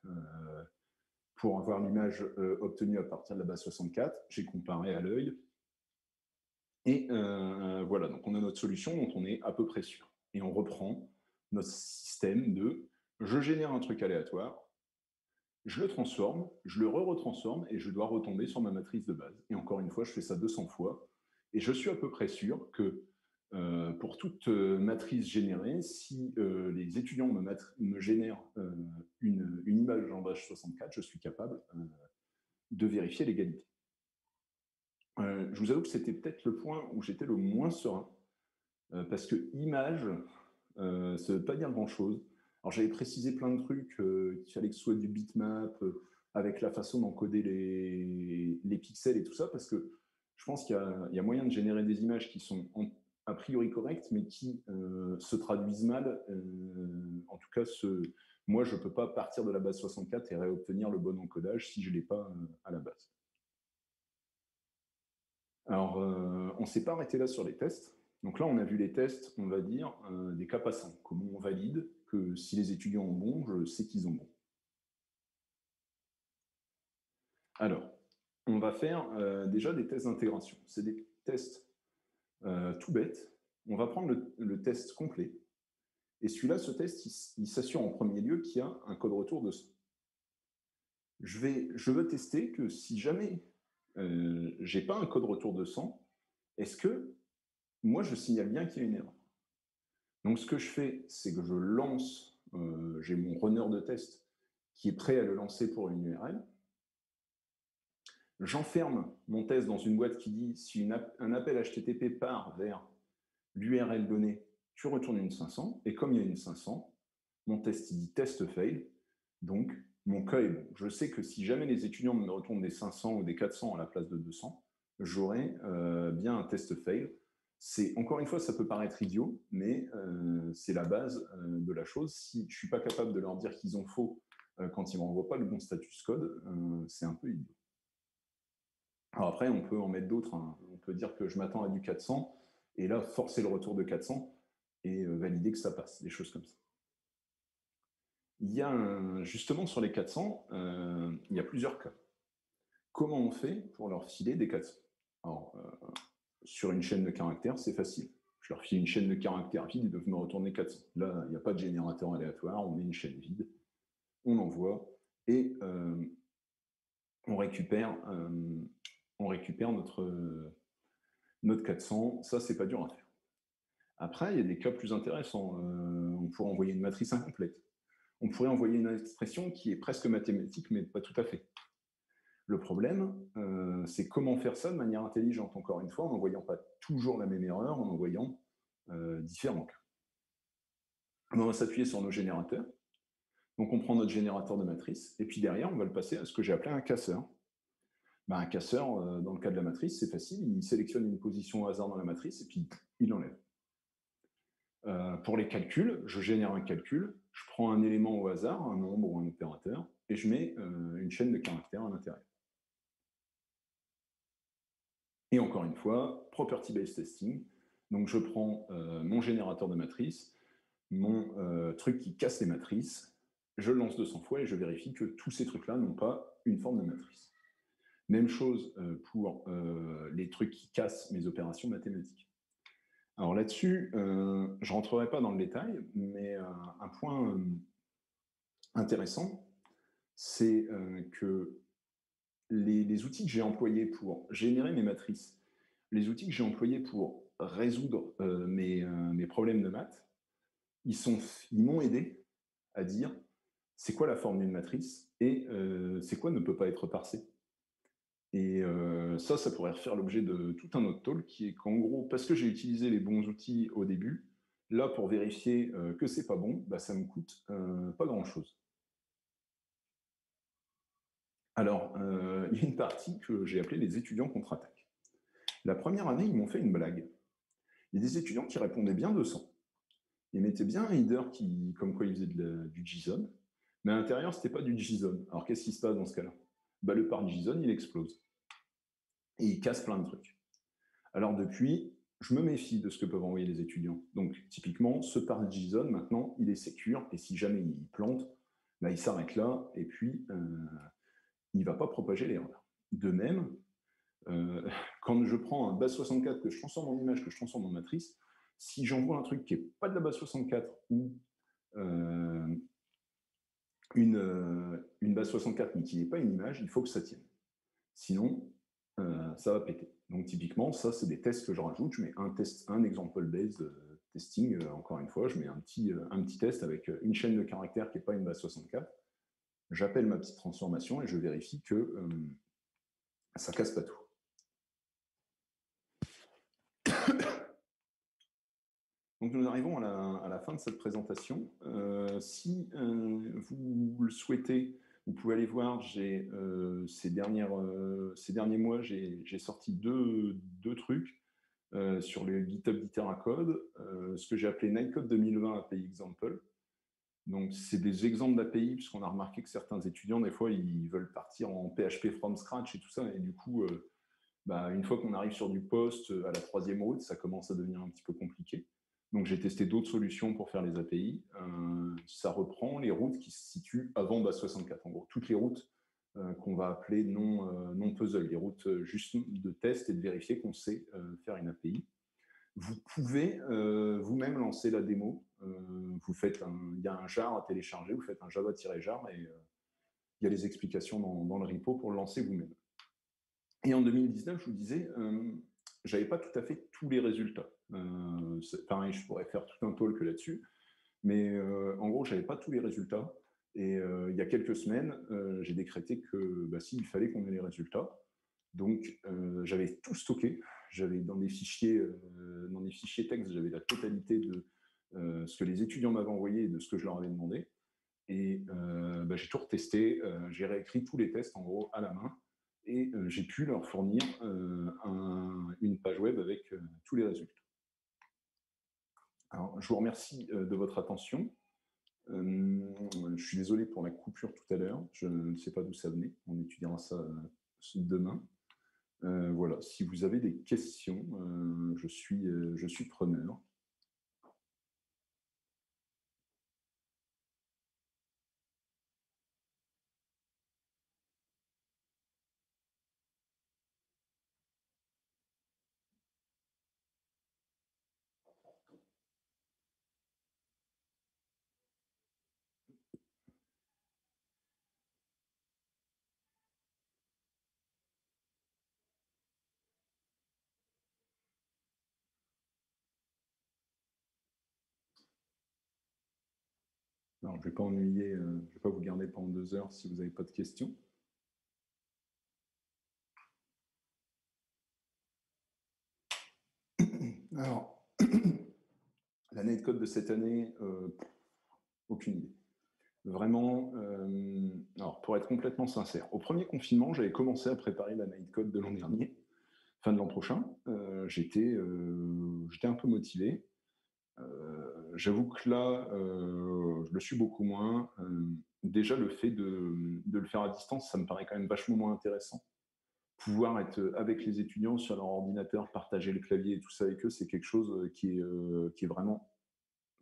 [SPEAKER 1] pour avoir l'image obtenue à partir de la base 64, j'ai comparé à l'œil. Et voilà, donc on a notre solution dont on est à peu près sûr. Et on reprend notre système de je génère un truc aléatoire, je le transforme, je le retransforme et je dois retomber sur ma matrice de base. Et encore une fois, je fais ça 200 fois. Et je suis à peu près sûr que pour toute matrice générée, si les étudiants me génèrent une image en base 64, je suis capable de vérifier l'égalité. Je vous avoue que c'était peut-être le point où j'étais le moins serein, parce que image, ça ne veut pas dire grand-chose. Alors j'avais précisé plein de trucs, qu'il fallait que ce soit du bitmap, avec la façon d'encoder les pixels et tout ça, parce que je pense qu'il y a moyen de générer des images qui sont a priori correctes, mais qui se traduisent mal. En tout cas, moi, je ne peux pas partir de la base 64 et réobtenir le bon encodage si je ne l'ai pas à la base. Alors, on ne s'est pas arrêté là sur les tests. Donc là, on a vu les tests, on va dire, des cas passants. Comment on valide que si les étudiants ont bon, je sais qu'ils ont bon. Alors, on va faire déjà des tests d'intégration. C'est des tests tout bêtes. On va prendre le test complet. Et celui-là, ce test, il s'assure en premier lieu qu'il y a un code retour de 100. Je veux tester que si jamais je n'ai pas un code retour de 100, est-ce que moi, je signale bien qu'il y a une erreur? Donc, ce que je fais, c'est que je lance, j'ai mon runner de test qui est prêt à le lancer pour une URL. J'enferme mon test dans une boîte qui dit si un appel HTTP part vers l'URL donnée, tu retournes une 500. Et comme il y a une 500, mon test il dit test fail. Donc, mon cas est bon. Je sais que si jamais les étudiants me retournent des 500 ou des 400 à la place de 200, j'aurai bien un test fail. Encore une fois, ça peut paraître idiot, mais c'est la base de la chose. Si je ne suis pas capable de leur dire qu'ils ont faux quand ils ne m'envoient pas le bon status code, c'est un peu idiot. Alors après, on peut en mettre d'autres, hein. On peut dire que je m'attends à du 400, et là, forcer le retour de 400 et valider que ça passe, des choses comme ça. Il y a justement sur les 400, il y a plusieurs cas. Comment on fait pour leur filer des 400? Alors, sur une chaîne de caractères, c'est facile. Je leur file une chaîne de caractères vide, ils doivent me retourner 400. Là, il n'y a pas de générateur aléatoire, on met une chaîne vide, on envoie, et on récupère notre 400. Ça, c'est pas dur à faire. Après, il y a des cas plus intéressants. On pourrait envoyer une matrice incomplète. On pourrait envoyer une expression qui est presque mathématique, mais pas tout à fait. Le problème, c'est comment faire ça de manière intelligente, encore une fois, en n'envoyant pas toujours la même erreur, en envoyant différents cas. On va s'appuyer sur nos générateurs. Donc on prend notre générateur de matrice, et puis derrière, on va le passer à ce que j'ai appelé un casseur. Un casseur, dans le cas de la matrice, c'est facile, il sélectionne une position au hasard dans la matrice, et puis il l'enlève. Pour les calculs, je génère un calcul, je prends un élément au hasard, un nombre ou un opérateur, et je mets une chaîne de caractères à l'intérieur. Et encore une fois, property-based testing. Donc je prends mon générateur de matrice, mon truc qui casse les matrices, je le lance 200 fois et je vérifie que tous ces trucs-là n'ont pas une forme de matrice. Même chose pour les trucs qui cassent mes opérations mathématiques. Alors là-dessus, je ne rentrerai pas dans le détail, mais un point intéressant, c'est que les outils que j'ai employés pour générer mes matrices, les outils que j'ai employés pour résoudre mes problèmes de maths, ils m'ont aidé à dire c'est quoi la forme d'une matrice et c'est quoi ne peut pas être parsé. Et ça pourrait faire l'objet de tout un autre talk qui est qu'en gros, parce que j'ai utilisé les bons outils au début, là, pour vérifier que c'est pas bon, ça me coûte pas grand-chose. Alors, il y a une partie que j'ai appelée les étudiants contre-attaque. La première année, ils m'ont fait une blague. Il y a des étudiants qui répondaient bien 200. Ils mettaient bien un header comme quoi ils faisaient du JSON, mais à l'intérieur, c'était pas du JSON. Alors, qu'est-ce qui se passe dans ce cas-là? Le par JSON, il explose. Et il casse plein de trucs. Alors depuis, je me méfie de ce que peuvent envoyer les étudiants. Donc typiquement, ce par JSON, maintenant, il est sécure, et si jamais il plante, il s'arrête là, et puis il ne va pas propager l'erreur. De même, quand je prends un base 64 que je transforme en image, que je transforme en matrice, si j'envoie un truc qui n'est pas de la base 64 ou une base 64 mais qui n'est pas une image, il faut que ça tienne. Sinon, ça va péter. Donc typiquement, ça, c'est des tests que je rajoute. Je mets un example-based testing, encore une fois, je mets un petit test avec une chaîne de caractères qui n'est pas une base 64. J'appelle ma petite transformation et je vérifie que ça casse pas tout. Donc nous arrivons à la fin de cette présentation. Si vous le souhaitez, vous pouvez aller voir, ces derniers mois, j'ai sorti deux trucs sur le GitHub d'IteraCode, ce que j'ai appelé Nightcode 2020 API Example. Donc c'est des exemples d'API, puisqu'on a remarqué que certains étudiants, des fois, ils veulent partir en PHP from scratch et tout ça, et du coup, une fois qu'on arrive sur du post à la 3e route, ça commence à devenir un petit peu compliqué. Donc j'ai testé d'autres solutions pour faire les API. Ça reprend les routes qui se situent avant base 64. En gros, toutes les routes qu'on va appeler non puzzle, les routes juste de test et de vérifier qu'on sait faire une API. Vous pouvez vous-même lancer la démo. Il y a un jar à télécharger, vous faites un java-jar et il y a les explications dans le repo pour le lancer vous-même. Et en 2019, je vous disais, j'avais pas tout à fait tous les résultats. Pareil, je pourrais faire tout un talk là-dessus, mais en gros, j'avais pas tous les résultats. Et il y a quelques semaines, j'ai décrété que il fallait qu'on ait les résultats. Donc, j'avais tout stocké. J'avais dans des fichiers texte, j'avais la totalité de ce que les étudiants m'avaient envoyé et de ce que je leur avais demandé. Et j'ai tout retesté. J'ai réécrit tous les tests, en gros, à la main. Et j'ai pu leur fournir une page web avec tous les résultats. Alors, je vous remercie de votre attention. Je suis désolé pour la coupure tout à l'heure. Je ne sais pas d'où ça venait. On étudiera ça demain. Voilà, si vous avez des questions, je suis preneur. Alors, je ne vais pas ennuyer, je vais pas vous garder pendant 2 heures si vous n'avez pas de questions. Alors, la Nightcode de cette année, aucune idée. Vraiment, alors pour être complètement sincère, au premier confinement, j'avais commencé à préparer la Nightcode de l'an dernier, fin de l'an prochain. J'étais un peu motivé. J'avoue que là, je le suis beaucoup moins. Déjà, le fait de le faire à distance, ça me paraît quand même vachement moins intéressant. Pouvoir être avec les étudiants sur leur ordinateur, partager le clavier et tout ça avec eux, c'est quelque chose qui est vraiment,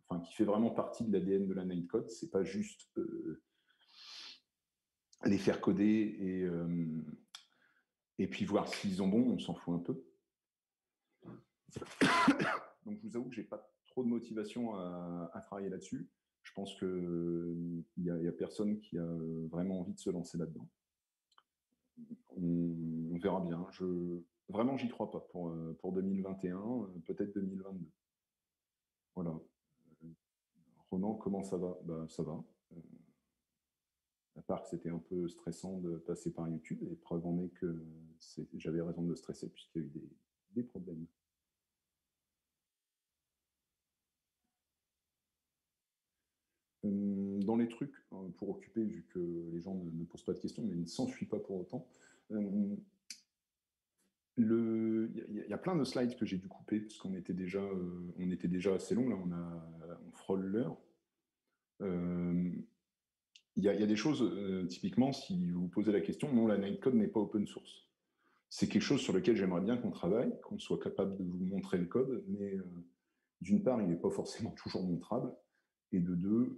[SPEAKER 1] enfin, qui fait vraiment partie de l'ADN de la Nightcode. C'est pas juste les faire coder et puis voir s'ils ont bon, on s'en fout un peu. Donc je vous avoue que j'ai pas trop de motivation à travailler là-dessus. Je pense qu'il n'y a personne qui a vraiment envie de se lancer là-dedans. On verra bien. Vraiment, j'y crois pas pour 2021, peut-être 2022. Voilà. Ronan, comment ça va? Bah, ça va. À part que c'était un peu stressant de passer par YouTube, et preuve en est que j'avais raison de me stresser puisqu'il y a eu des problèmes. Dans les trucs pour occuper, vu que les gens ne posent pas de questions, mais ne s'enfuient pas pour autant, il y a plein de slides que j'ai dû couper parce qu'on était déjà assez long, là on frôle l'heure. Il y a des choses, typiquement, si vous vous posez la question, non, la Nightcode n'est pas open source. C'est quelque chose sur lequel j'aimerais bien qu'on travaille, qu'on soit capable de vous montrer le code, mais d'une part, il n'est pas forcément toujours montrable, et de deux,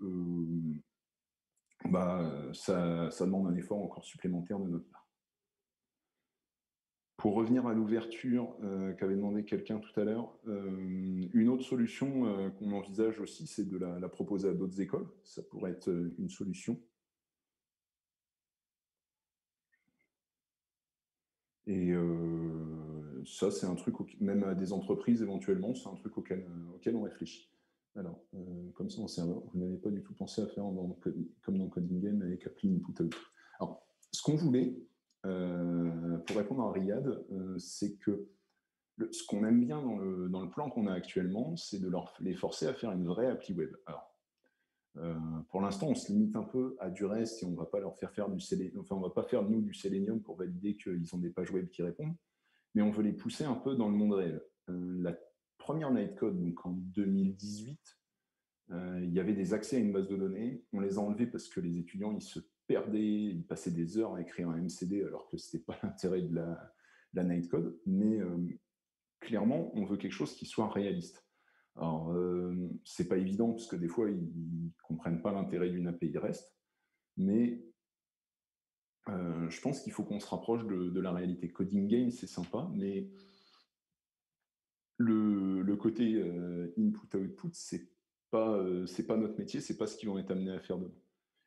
[SPEAKER 1] ça demande un effort encore supplémentaire de notre part. Pour revenir à l'ouverture qu'avait demandé quelqu'un tout à l'heure, une autre solution qu'on envisage aussi, c'est de la proposer à d'autres écoles. Ça pourrait être une solution. Et ça, c'est un truc, même à des entreprises éventuellement, c'est un truc auquel on réfléchit. Alors, comme ça en serveur, vous n'avez pas du tout pensé à faire comme dans Coding Game avec appli input out. Alors, ce qu'on voulait, pour répondre à Riyad, c'est que ce qu'on aime bien dans le plan qu'on a actuellement, c'est de les forcer à faire une vraie appli web. Alors, pour l'instant, on se limite un peu à du REST et on ne va pas leur faire du Selenium, enfin, on ne va pas faire nous du Selenium pour valider qu'ils ont des pages web qui répondent, mais on veut les pousser un peu dans le monde réel. La première Nightcode, donc en 2018, il y avait des accès à une base de données. On les a enlevés parce que les étudiants, ils se perdaient, ils passaient des heures à écrire un MCD alors que ce n'était pas l'intérêt de la Nightcode. Mais clairement, on veut quelque chose qui soit réaliste. Alors, c'est pas évident parce que des fois, ils comprennent pas l'intérêt d'une API REST, mais je pense qu'il faut qu'on se rapproche de la réalité. Coding Game, c'est sympa, mais le côté input-output, c'est pas notre métier, c'est pas ce qu'ils vont être amenés à faire demain.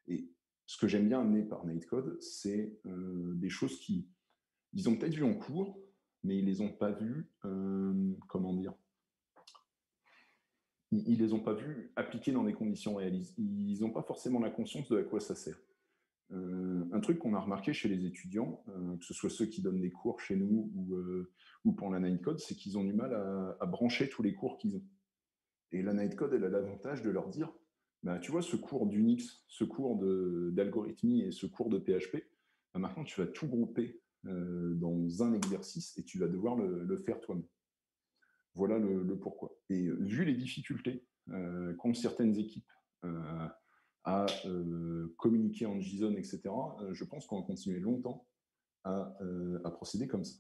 [SPEAKER 1] Et ce que j'aime bien amener par Nightcode, c'est des choses ils ont peut-être vu en cours, mais ils les ont pas vues, comment dire, ils les ont pas vues appliquées dans des conditions réalistes. Ils n'ont pas forcément la conscience de à quoi ça sert. Un truc qu'on a remarqué chez les étudiants, que ce soit ceux qui donnent des cours chez nous ou pour la Nightcode, c'est qu'ils ont du mal à brancher tous les cours qu'ils ont. Et la Nightcode, elle a l'avantage de leur dire, bah, tu vois, ce cours d'Unix, ce cours d'algorithmie et ce cours de PHP, bah, maintenant tu vas tout grouper dans un exercice et tu vas devoir le faire toi-même. Voilà le pourquoi. Et vu les difficultés qu'ont certaines équipes à communiquer en JSON, etc., je pense qu'on va continuer longtemps à procéder comme ça.